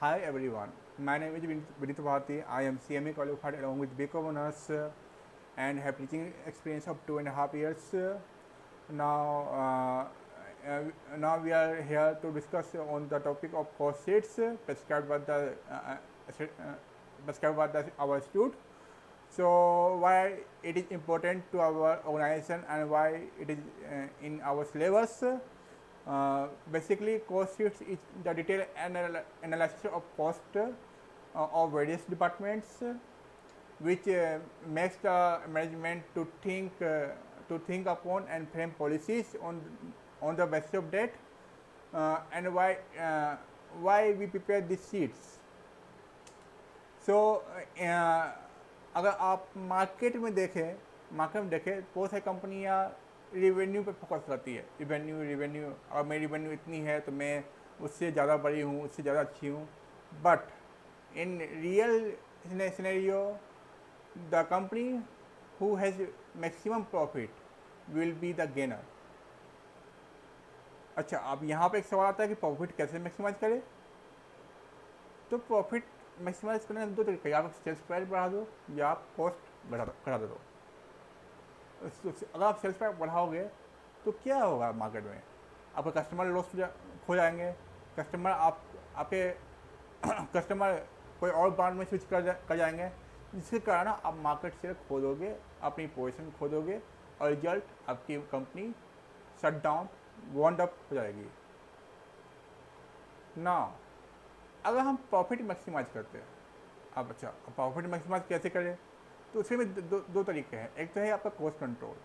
Hi everyone, my name is Vinit Bharti. I am CMA qualified along with BCom Honors and have teaching experience of 2.5 years. Now, now we are here to discuss on the topic of course sheets prescribed by our institute. So why it is important to our organization and why it is in our syllabus. Basically, cost sheets is the detailed analysis of cost of various departments, which makes the management to think upon and frame policies on the basis of that, and why we prepare these sheets. So अगर आप market में देखें बहुत सारी कंपनियां revenue पे focus करती है। रिवेन्यू और मेरी रिवेन्यू इतनी है तो मैं उससे ज़्यादा बड़ी हूँ, उससे ज़्यादा अच्छी हूँ। But in real scenario the company who has maximum profit will be the gainer. अच्छा, अब यहाँ पे एक सवाल आता है कि प्रॉफिट कैसे मैक्सिमाइज करें। तो प्रॉफिट मैक्सिमाइज करने के दो तरीके, या आप सेल्स प्राइस बढ़ा दो या आप कॉस्ट घटा दो। अगर आप सेल्स प्राइस बढ़ाओगे तो क्या होगा मार्केट में, आपके कस्टमर लॉस खो जाएंगे। कस्टमर आपके कस्टमर कोई और ब्रांड में स्विच कर जाएंगे, जिसके कारण आप मार्केट से खो दोगे, अपनी पोजीशन खो दोगे और रिजल्ट आपकी company shut down wound up हो जाएगी ना। अगर हम प्रॉफिट मैक्सिमाइज करते हैं, अब अच्छा प्रॉफिट मैक्सिमाइज कैसे करें, तो उसमें दो तरीके हैं। एक तो है आपका कॉस्ट कंट्रोल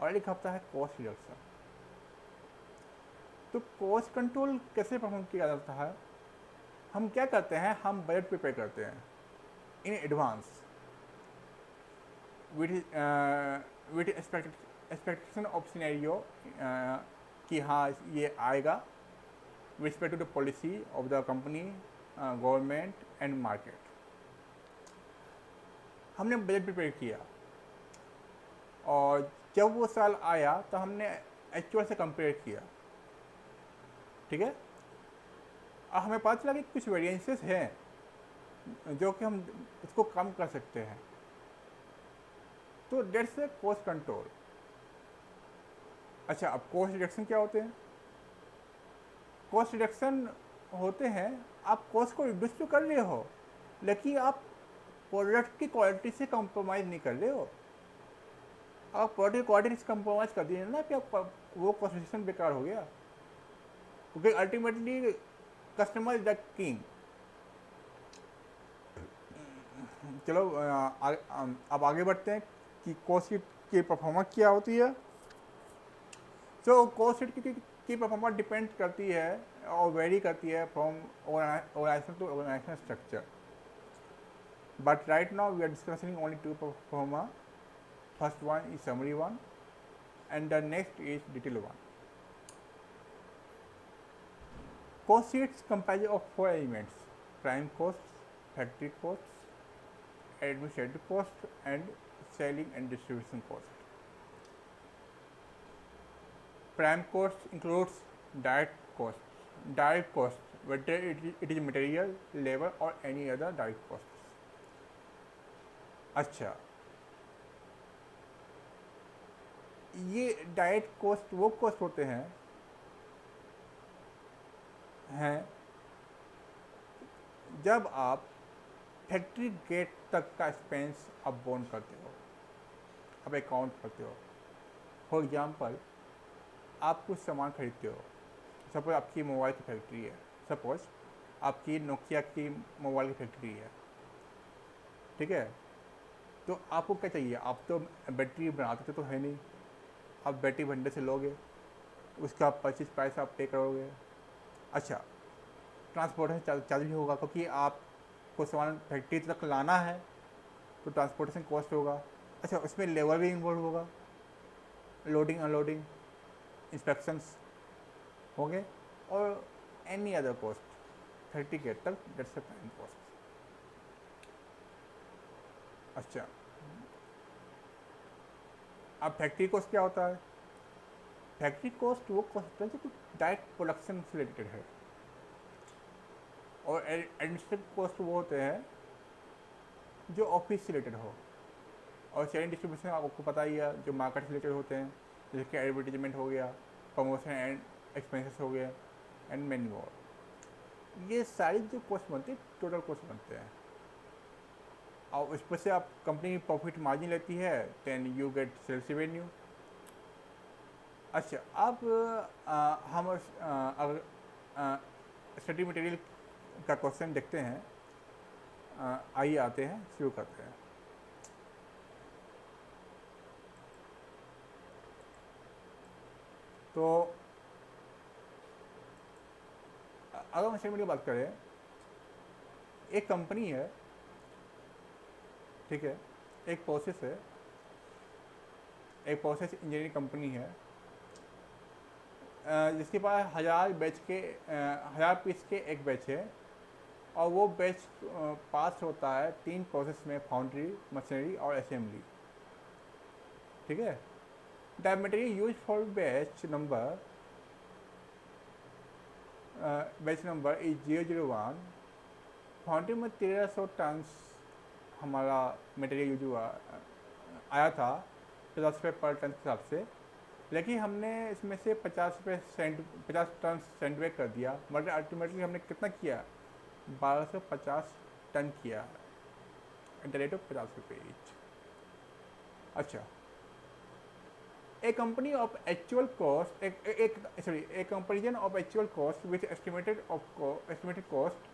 और एक हफ्ता है कॉस्ट रिडक्शन। तो कॉस्ट कंट्रोल कैसे परफॉर्म किया जाता है, हम क्या करते हैं, हम बजट प्रिपेयर करते हैं in advance with expectation of scenario कि हाँ ये आएगा with respect to the policy of the company, government and market. हमने बजट प्रिपेयर किया और जब वो साल आया तो हमने एक्चुअल से कंपेयर किया, ठीक है। और हमें पता चला कि कुछ वेरिएंसेस हैं जो कि हम उसको कम कर सकते हैं। तो डेट्स ए कॉस्ट कंट्रोल। अच्छा, अब कॉस्ट रिडक्शन क्या होते हैं। कॉस्ट रिडक्शन होते हैं, आप कॉस्ट को रिड्यूस तो कर रहे हो लेकिन आप प्रोडक्ट की क्वालिटी से कंप्रोमाइज़ नहीं कर रहे हो। आप प्रोडक्ट की क्वालिटी से कंप्रोमाइज़ कर दिए ना कि आपका वो कॉस्ट रिडक्शन बेकार हो गया, क्योंकि ultimately customer is the king. चलो अब आगे बढ़ते हैं कि कॉस्ट शीट की परफॉर्मेंस क्या होती है। तो कॉस्ट शीट की परफॉर्मेंस डिपेंड करती है और वेरी करती है from organization to organization structure. But right now we are discussing only two proforma. First one is summary one and the next is detail one. Cost sheets comprise of 4 elements: prime costs, factory costs, administrative cost and selling and distribution cost. Prime cost includes direct costs. Direct costs, whether it is material, labor or any other direct costs. अच्छा, ये direct cost वो cost होते हैं जब आप factory gate तक का expense आप बोन करते हो, आप अकाउंट करते हो। फॉर एग्जांपल, आप कुछ सामान खरीदते हो, सपोज आपकी मोबाइल की फैक्ट्री है, सपोज आपकी नोकिया की मोबाइल की फैक्ट्री है, ठीक है। तो आपको क्या चाहिए, आप तो बैटरी बनाते तो है नहीं, आप बैटरी भंडे से लोगे, उसका परचेज प्राइस आप पे करोगे। अच्छा, ट्रांसपोर्टेशन चार्ज भी होगा, क्योंकि आपको सामान फैक्ट्री तक लाना है तो ट्रांसपोर्टेशन कॉस्ट होगा। अच्छा, उसमें लेबर भी इन्वॉल्व होगा, लोडिंग अनलोडिंग इंस्पेक्शंस होंगे और any other cost factory gate तक, दैट्स अ प्राइम कॉस्ट। अच्छा, अब फैक्ट्री कॉस्ट क्या होता है। फैक्ट्री कॉस्ट वो कॉस्ट होता है जो डायरेक्ट प्रोडक्शन से रिलेटेड है और एडमिनिस्ट्रेटिव कॉस्ट वो होते हैं जो ऑफिस से रिलेटेड हो, और सेलिंग डिस्ट्रीब्यूशन आपको पता ही है जो मार्केट से रिलेटेड होते हैं, जैसे कि एडवर्टीजमेंट हो गया, प्रमोशन एंड एक्सपेंसेस हो गया, एंड मेनी मोर। ये सारी जो कॉस्ट बनती है टोटल कॉस्ट बनते हैं, और उस पर से आप कंपनी की प्रॉफिट मार्जिन लेती है, then you get sales revenue. अच्छा, अब हम अगर स्टडी मटेरियल का क्वेश्चन देखते हैं, आइए आते हैं, शुरू करते हैं। तो अगर हम स्टडी मटेरियल की बात करें, एक कंपनी है, ठीक है, एक प्रोसेस है, एक प्रोसेस इंजीनियरिंग कंपनी है, जिसके पास 1000 पीस के एक बैच है, और वो बैच पास होता है 3 प्रोसेस में, फाउंड्री, मशीनरी और असेंबली। ठीक है, the material use for batch number is 001। Foundry में 1300 टन हमारा मटेरियल यूज हुआ आया था 50 रुपये पर टन के हिसाब से, लेकिन हमने इसमें से 50 टन सेंडबैग कर दिया, मतलब अल्टीमेटली हमने कितना किया, 1250 टन किया एट द रेट ऑफ 50 रुपये ईच। अच्छा, a company of actual cost a comparison of actual cost with estimated cost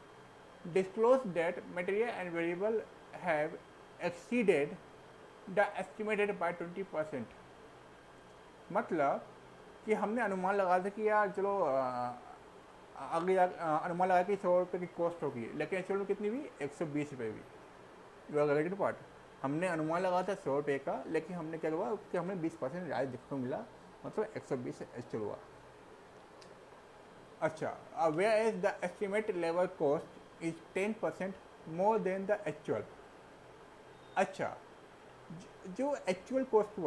disclosed that material and variable have exceeded the estimated by 20%। मतलब कि हमने अनुमान लगा था कि यार चलो अनुमान लगा कि 100 रुपये की कॉस्ट होगी, लेकिन एक्चुअल में कितनी हुई, 120 रुपये हुई। यू आर पार्ट, हमने अनुमान लगा था 100 रुपये का, लेकिन हमने क्या हुआ कि हमें 20% राइज देखने को मिला, मतलब 120 एक्चुअल हुआ। अच्छा, where is the estimate labour cost is 10% more than the actual. अच्छा, जो एक्चुअल कॉस्ट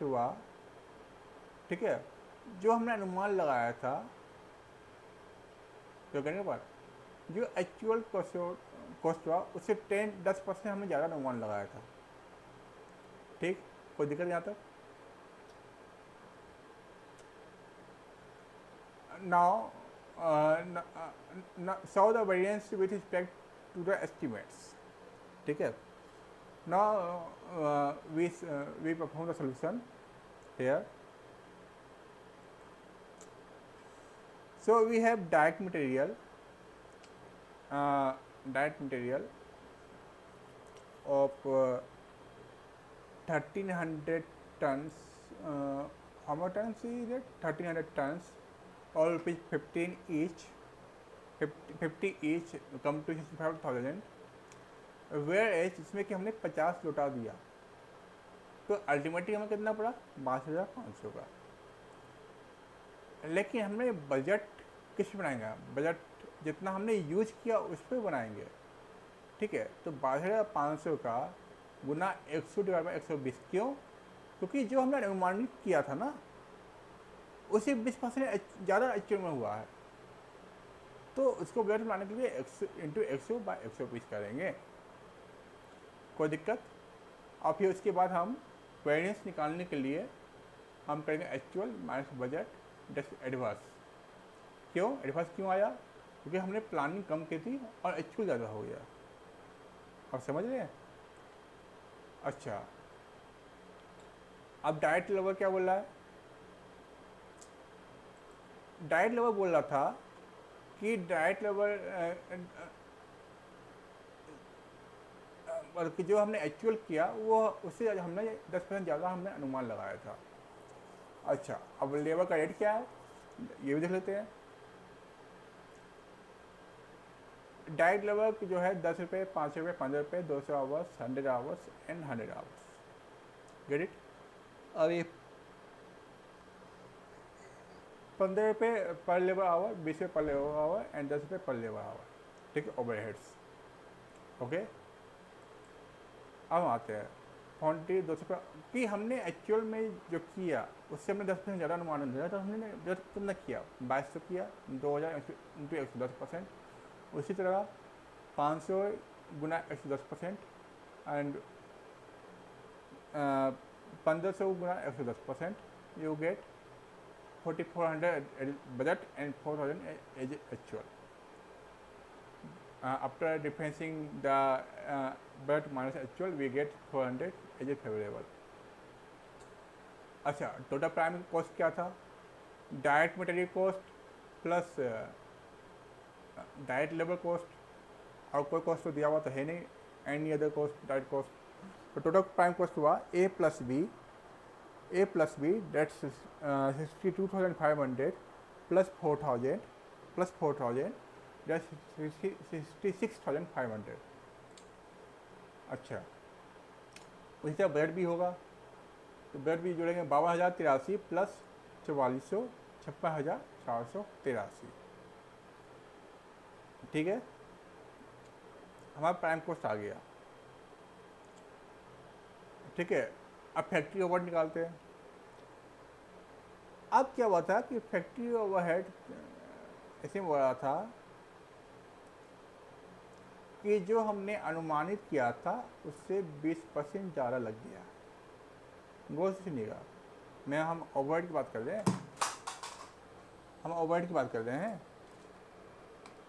हुआ, ठीक है, जो हमने अनुमान लगाया था, तो कहने के बाद जो एक्चुअल कॉस्ट हुआ उससे 10% हमने ज़्यादा अनुमान लगाया था। ठीक, कोई दिक्कत यहाँ तक? Now solve the variance with respect to the estimates. ठीक है, now we perform the solution here. So we have direct material of 1300 tons. How much tons is it? 1300 tons, all rupees 15 each, 50 each, come to 65,000। Whereas इसमें कि हमने 50 लौटा दिया, तो ultimately हमें कितना पड़ा, 52,500 का। लेकिन हमने बजट किस बनाएंगे, बजट जितना हमने यूज किया उस पर बनाएंगे। ठीक है, तो 52,500 का गुना 100 डिवाइड बाई 120। क्यों? क्योंकि जो हमने अनुमानित किया था ना, उसे 20% ज़्यादा एक्चुअल में हुआ है, तो उसको बजट बनाने के लिए 100 इंटू 100 बाई 120 करेंगे। कोई दिक्कत? और फिर उसके बाद हम वेरिएंस निकालने के लिए हम करेंगे एक्चुअल माइनस बजट डेस एडवर्स। क्यों एडवर्स क्यों आया? क्योंकि हमने प्लानिंग कम की थी और एक्चुअल ज़्यादा हो गया। आप समझ रहे हैं? अच्छा, अब डायरेक्ट लेबर क्या बोल रहा है? डायरेक्ट लेबर बोल रहा था कि डायरेक्ट लेबर बल्कि जो हमने एक्चुअल किया वो उससे हमने 10% ज़्यादा हमने अनुमान लगाया था। अच्छा, अब लेबर का रेट क्या है ये भी देख लेते हैं। डायरेक्ट लेबर जो है 10 रुपये, 5 रुपये, 15 रुपये, 200 hours, 100 hours and 100 hours. Get it? अब ये 15 रुपये पर लेबर आवर, 20 रुपये पर लेबर आवर एंड 10 रुपये पर लेबर आवर। ठीक है, ओवरहेड्स। ओके, अब आते हैं क्वान्टिटी 200 रुपये कि हमने एक्चुअल में जो किया उससे हमने 10% ज़्यादा अनुमान दिया, तो हमने कितना किया, 2200 किया, 2000 इंटू 110%, उसी तरह 500 गुना 110% and 1500 Guna 110%, you get 4400 budget and 4000 as actual. After differencing the budget minus actual, we get 400 as a favorable. अच्छा, टोटल प्राइम कॉस्ट क्या था? Direct material cost plus direct labour cost, और कोई कॉस्ट तो दिया हुआ तो है नहीं, any other cost, direct cost. तो टोटल प्राइम कॉस्ट हुआ A plus B that's 62,500 plus 4,000 that's 66,500. अच्छा, उसी तरह बजट भी होगा, तो बजट भी जोड़ेंगे 52,083 प्लस 4400 56,483. ठीक है, हमारा प्राइम कॉस्ट आ गया. ठीक है, अब फैक्ट्री ओवरहेड निकालते हैं. अब क्या हुआ था कि फैक्ट्री ओवरहेड ऐसे बोल रहा था कि जो हमने अनुमानित किया था उससे 20% ज़्यादा लग गया. गौर से सुनिएगा, हम ओवरहेड की बात कर रहे हैं,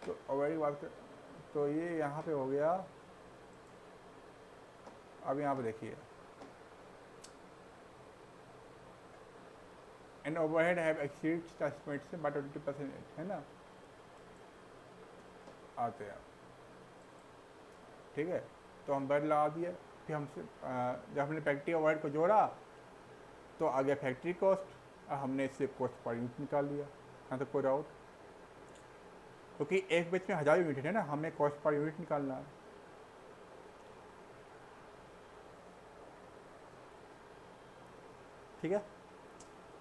तो ओवरहेड की बात कर, तो ये यहाँ पे हो गया. अब यहाँ पे देखिए, and overhead have exceeded estimates by 20%, है ना, आते हैं. ठीक है, तो हम बजट लगा दिए. फिर हमसे जब हमने फैक्ट्री ओवरहेड को जोड़ा तो आ गया फैक्ट्री कॉस्ट, और हमने इससे कॉस्ट पर यूनिट निकाल लिया. यहाँ तक कोई डाउट? क्योंकि एक बैच में 1000 यूनिट है ना, हमें कॉस्ट पर यूनिट निकालना है. ठीक है.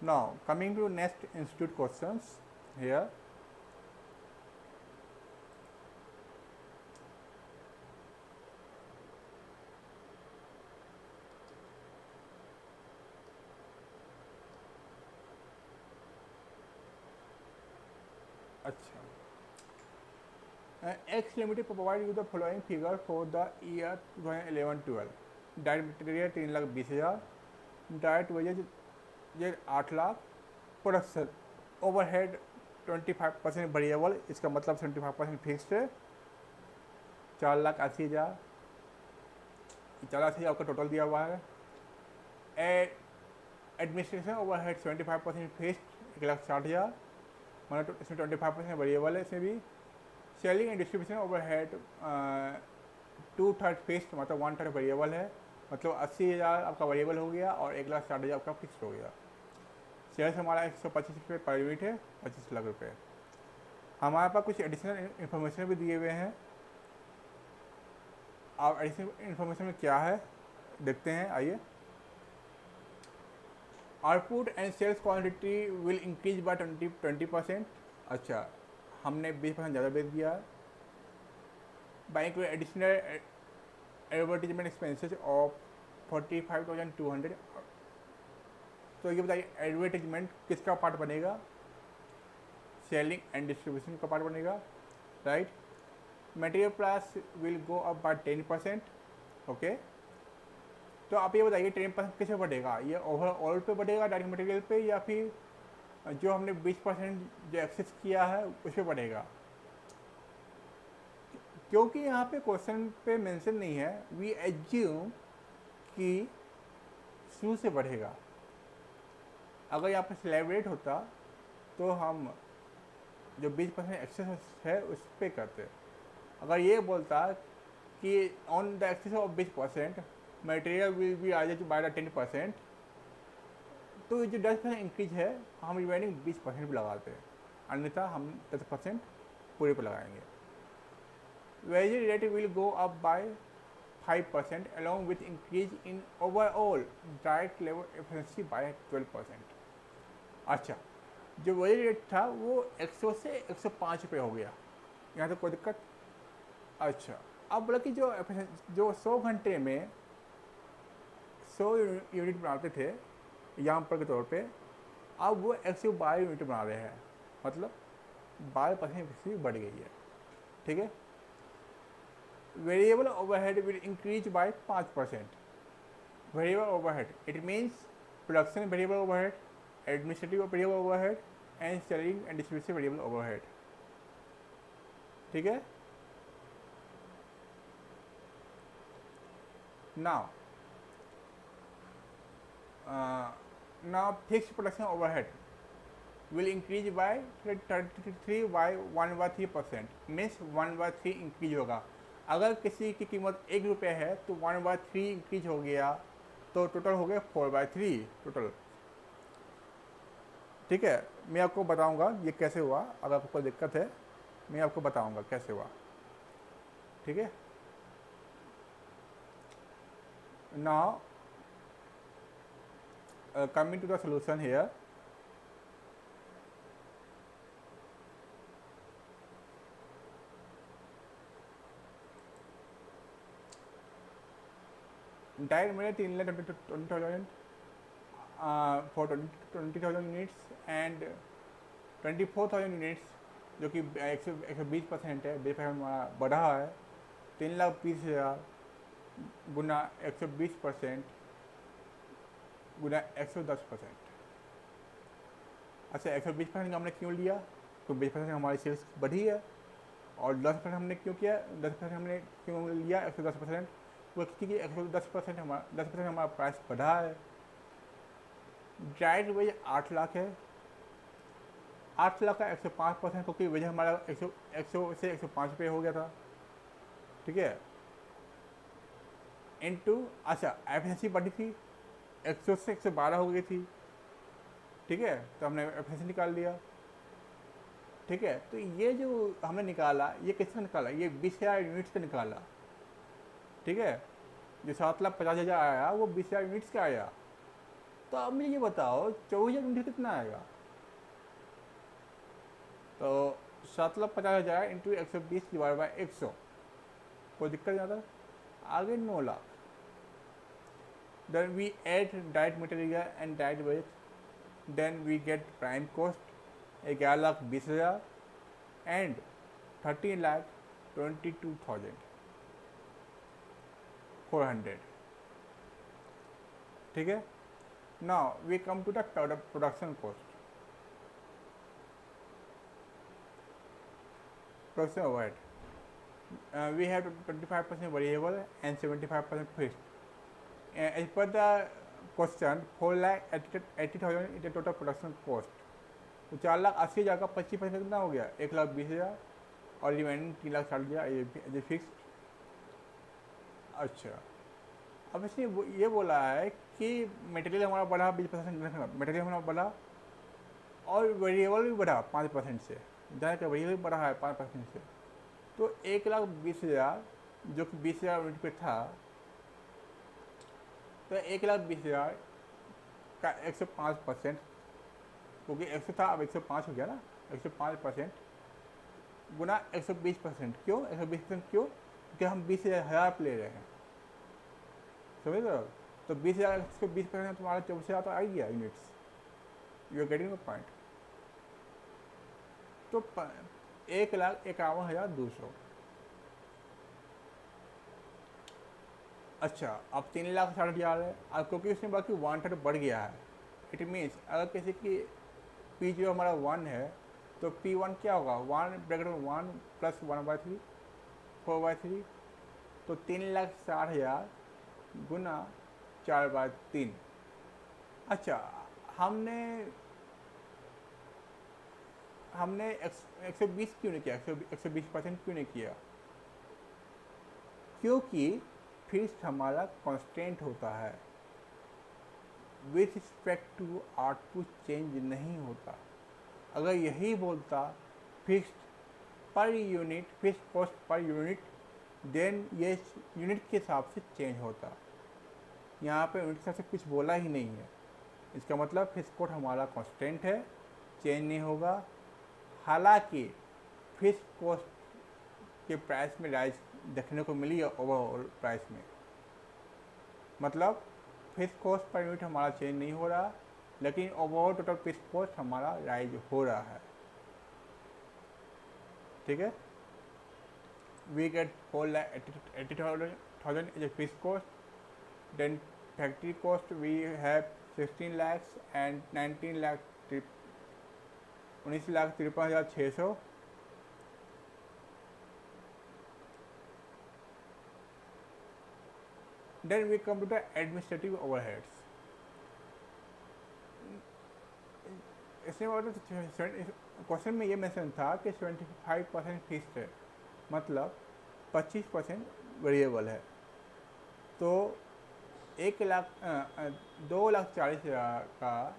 Now coming to next institute questions here. अच्छा, X limited provide you the following figure for the year 2011-12. Direct material 3,20,000, direct wages 8 lakh, production overhead 25% variable, इसका मतलब 75% फिक्स्ड है, 4,80,000. 4,80,000 का टोटल दिया हुआ है. एडमिनिस्ट्रेशन ओवरहेड 75% फिक्स्ड 1,60,000, मतलब इसमें 25% वेरिएबल है. इसमें भी selling and distribution overhead 2/3 fixed, मतलब 1/3 वेरिएबल है, मतलब 80,000 आपका वेरिएबल हो गया और 1,60,000 आपका फिक्स्ड हो गया. सेल्स हमारा 125 रुपये पर यूनिट है, 25 लाख रुपये. हमारे पास कुछ एडिशनल इन्फॉर्मेशन भी दिए हुए हैं. अब एडिशनल इन्फॉर्मेशन में क्या है देखते हैं, आइए. Output and sales quantity will increase by 20%. अच्छा, हमने 20% ज़्यादा बेच दिया. बैंक में एडिशनल एडवर्टीजमेंट एक्सपेंसेस ऑफ 45,200. तो ये बताइए, एडवर्टीजमेंट किसका पार्ट बनेगा? सेलिंग एंड डिस्ट्रीब्यूशन का पार्ट बनेगा, right. Material price will go up bye 10%. Okay, तो आप ये बताइए 10% किसे बढ़ेगा? ये ओवरऑल पे बढ़ेगा डायरेक्ट मटेरियल पे, या फिर जो हमने 20% जो एक्सेस किया है उस पर बढ़ेगा? क्योंकि यहाँ पे क्वेश्चन पे मेंशन नहीं है, वी एज्यूम कि शुरू से बढ़ेगा. अगर यहाँ पे सेलिब्रेट होता तो हम जो 20% एक्सेस है उस पर करते. अगर ये बोलता कि on the excess of 20% material will be raise by 10%, तो जो 10% इंक्रीज है हम रिमेनिंग 20% भी लगाते हैं, अन्यथा हम 10% पूरे पर लगाएंगे. Wages rate will go up by 5% along with increase in overall direct labor efficiency by 12%. अच्छा, जो वेजेज रेट था वो 100 से 105 रुपये हो गया. यहाँ तक कोई दिक्कत? अच्छा, अब बोला कि जो 100 घंटे में 100 यूनिट बनाते थे एग्जाम्पल के तौर पे, अब वो 112 यूनिट बना रहे हैं, मतलब 12% बढ़ गई है. ठीक है। Variable overhead will increase bye 5%। Variable overhead it means production variable overhead, administrative variable overhead and selling and distribution variable overhead. ठीक है। Now fixed production overhead will increase by 33 by 1/3%, means 1/3 increase होगा। अगर किसी की कीमत ₹1 है तो 1/3 increase हो गया, तो टोटल हो गया 4/3 टोटल। ठीक है, मैं आपको बताऊंगा ये कैसे हुआ। अगर आपको कोई दिक्कत है मैं आपको बताऊंगा कैसे हुआ। ठीक है। Now coming to the solution here, direct मैंने 3,20,000 फॉर 20,000 यूनिट्स एंड 24,000 यूनिट्स, जो कि 120% है। 20% हमारा बढ़ा है। 3,20,000 गुना 120% गुना 110%। अच्छा, 120% हमने क्यों लिया? तो 20% हमारी सेल्स बढ़ी है। और 10% हमने क्यों किया? 10% हमने क्यों लिया 110%? वो क्योंकि 110% हमारा प्राइस बढ़ा है। डायरेक्ट वेज 8 लाख है। 8 लाख का 105%, क्योंकि वेज हमारा 100 से 105 रुपये हो गया था। ठीक है। इनटू, अच्छा एफिशिएंसी बढ़ी थी, 100 से 112 हो गई थी। ठीक है, तो हमने एफिशिएंसी निकाल लिया। ठीक है, तो ये जो हमने निकाला ये किसका निकाला? ये 20,000 यूनिट्स का निकाला। ठीक है, जो 7,50,000 आया वो 20,000 यूनिट्स का आया। तो अब मुझे ये बताओ 24,000 यूनिट कितना आएगा? तो 7,50,000 इंटू 120 डिवाइड बाई 100, कोई दिक्कत नहीं आता। आगे 9 lakh. Then we add direct material and direct wage, then we get prime cost 11,20,000 and 13,22,400। ठीक है। Now we come to the production cost. Production overhead, we have 25% variable and 75% fixed. As per the question, 4,80,000 is the total production cost. तो 4,80,000 का 25% कितना हो गया? 1,20,000 और remaining 3,60,000 ये fixed. अच्छा, अब इसने ये बोला है कि मटेरियल हमारा बढ़ा 20%, मटेरियल हमारा बढ़ा और वेरिएबल भी बढ़ा 5% से, जहाँ का वेरिएबल बढ़ा है 5% से। तो 1,20,000 जो कि 20,000 यूनिट पे था, तो 1,20,000 का 105%, क्योंकि 100 था अब 105 हो गया ना, 105% गुना 120%। क्यों 120%? क्यों? क्योंकि हम 20,000 ले रहे हैं, समझ रहे हो? तो 20,000 120% तुम्हारा 24,000 तो आ ही गया units. You are getting the point. तो 1,51,200। अच्छा, अब 3,60,000 है। अब क्योंकि उसमें बाकी 1/3 बढ़ गया है, इट मीन्स अगर किसी की पी जो हमारा 1 है तो P1 क्या होगा? 1 ब्रैकेट में 1 प्लस 1/3 4/3, तो 3,60,000 गुना 4/3। अच्छा, हमने 120 क्यों नहीं किया? 120% क्यों नहीं किया? क्योंकि फिक्स्ड हमारा कांस्टेंट होता है, with respect to output change नहीं होता। अगर यही बोलता fixed per unit, fixed cost per unit, then ये यूनिट के हिसाब से चेंज होता। यहाँ पे यूनिट के हिसाब से कुछ बोला ही नहीं है। इसका मतलब फिक्स्ड कॉस्ट हमारा कांस्टेंट है, चेंज नहीं होगा। हालांकि फिक्स्ड कॉस्ट के प्राइस में राइज देखने को मिली है ओवरऑल प्राइस में, मतलब फिक्स्ड कॉस्ट पर यूनिट हमारा चेंज नहीं हो रहा, लेकिन ओवरऑल टोटल फिक्स्ड कॉस्ट हमारा राइज हो रहा है। ठीक है। we get 4,80,000 as a fixed cost. Then factory cost we have 16 lakhs and 19 lakh 19,53,600. Then we come to the administrative overheads. इसमें क्वेश्चन में ये मेंशन था कि 75% फिक्स्ड है, मतलब 25% वेरिएबल है। तो 2,40,000 का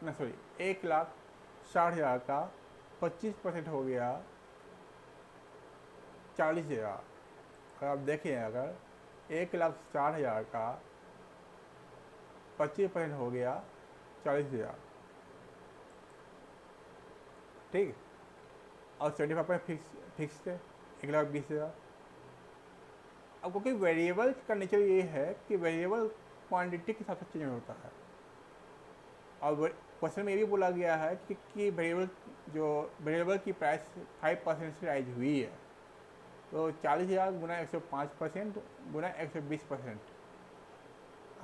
1,60,000 का 25% हो गया 40,000। अगर आप देखें, अगर 1,60,000 का 25% हो गया 40,000, ठीक। और 75% फिक्स है 1,20,000। अब क्योंकि वेरिएबल का नेचर ये है कि वेरिएबल क्वांटिटी के हिसाब से चेंज होता है, और क्वेश्चन में ये भी बोला गया है कि वेरिएबल की प्राइस 5% से राइज हुई है। तो 40,000 गुना 105% गुना 120%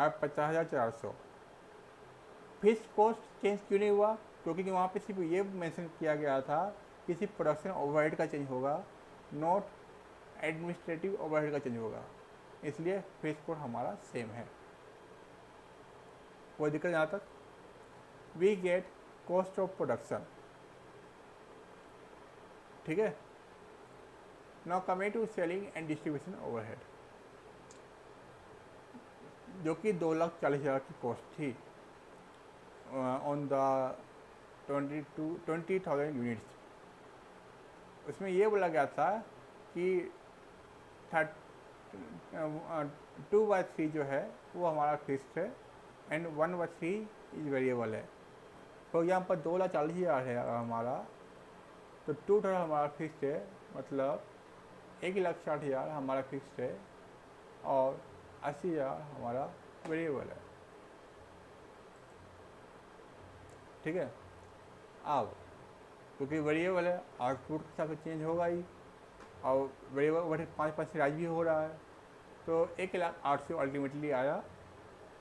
आप 50,400। फिक्स कॉस्ट चेंज क्यों नहीं हुआ? क्योंकि वहाँ पे सिर्फ ये मेंशन किया गया था कि सिर्फ प्रोडक्शन ओवरहेड का चेंज होगा, नॉट एडमिनिस्ट्रेटिव ओवरहेड का चेंज होगा, इसलिए फिक्स कॉस्ट हमारा सेम है। कोई दिक्कत यहाँ तक? We get cost of production, ठीक है। Now coming to selling and distribution overhead, जो कि 2,40,000 की कॉस्ट थी ऑन द 20,000 यूनिट्स। उसमें ये बोला गया था कि 2/3 जो है वो हमारा फिक्स्ड है एंड 1/3 इज वेरिएबल है। तो यहाँ पर 2,40,000 है हमारा, तो 2/3 हमारा फिक्स्ड है, मतलब 1,60,000 हमारा फिक्स्ड है और 80,000 हमारा वेरिएबल है, ठीक है। अब क्योंकि वेरिएबल है, आउटपुट के हिसाब से चेंज होगा ही, और वेरिएबल 5% राइज भी हो रहा है, तो 1,08,000 अल्टीमेटली आया।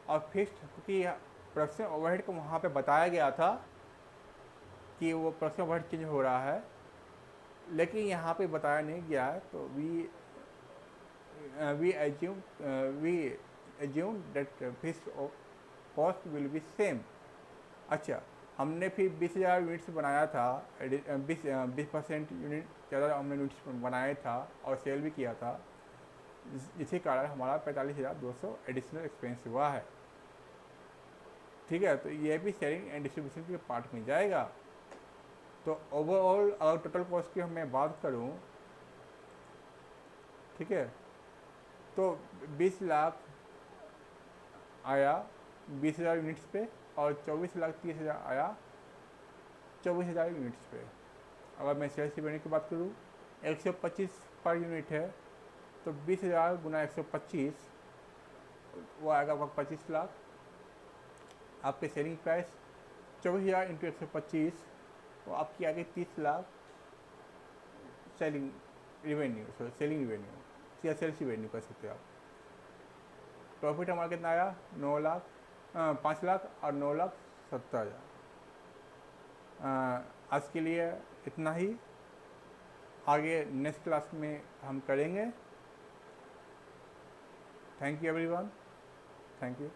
और फिक्स्ड, क्योंकि प्रोडक्शन ओवरहेड को वहाँ पे बताया गया था कि वो प्रोडक्शन ओवरहेड चेंज हो रहा है, लेकिन यहाँ पे बताया नहीं गया है, तो we assume that fixed cost will be same. अच्छा, हमने फिर 20,000 यूनिट्स बनाया था, 20% यूनिट ज़्यादा हमने यूनिट्स बनाया था और सेल भी किया था, इसी कारण हमारा 45,200 एडिशनल एक्सपेंस हुआ है, ठीक है। तो ये भी सेलिंग एंड डिस्ट्रीब्यूशन के पार्ट में जाएगा। तो ओवरऑल अगर टोटल कॉस्ट की मैं बात करूं, ठीक है, तो 20 लाख आया 20,000 यूनिट्स पे और 24,30,000 आया 24,000 यूनिट्स पे। अगर मैं सेल्स रेवेन्यू की बात करूँ, 125 पर यूनिट है, तो 20,000 गुना 125 वो आएगा आपका 25 लाख। आपके सेलिंग प्राइस 24,000 इंटू 125 तो आपकी आ गई 30 लाख सेलिंग रिवेन्यू या सेल्स रिवेन्यू कर सकते हो आप। प्रॉफिट हमारा कितना आया? 5 लाख और 9,70,000। आज के लिए इतना ही, आगे नेक्स्ट क्लास में हम करेंगे। Thank you everyone, thank you.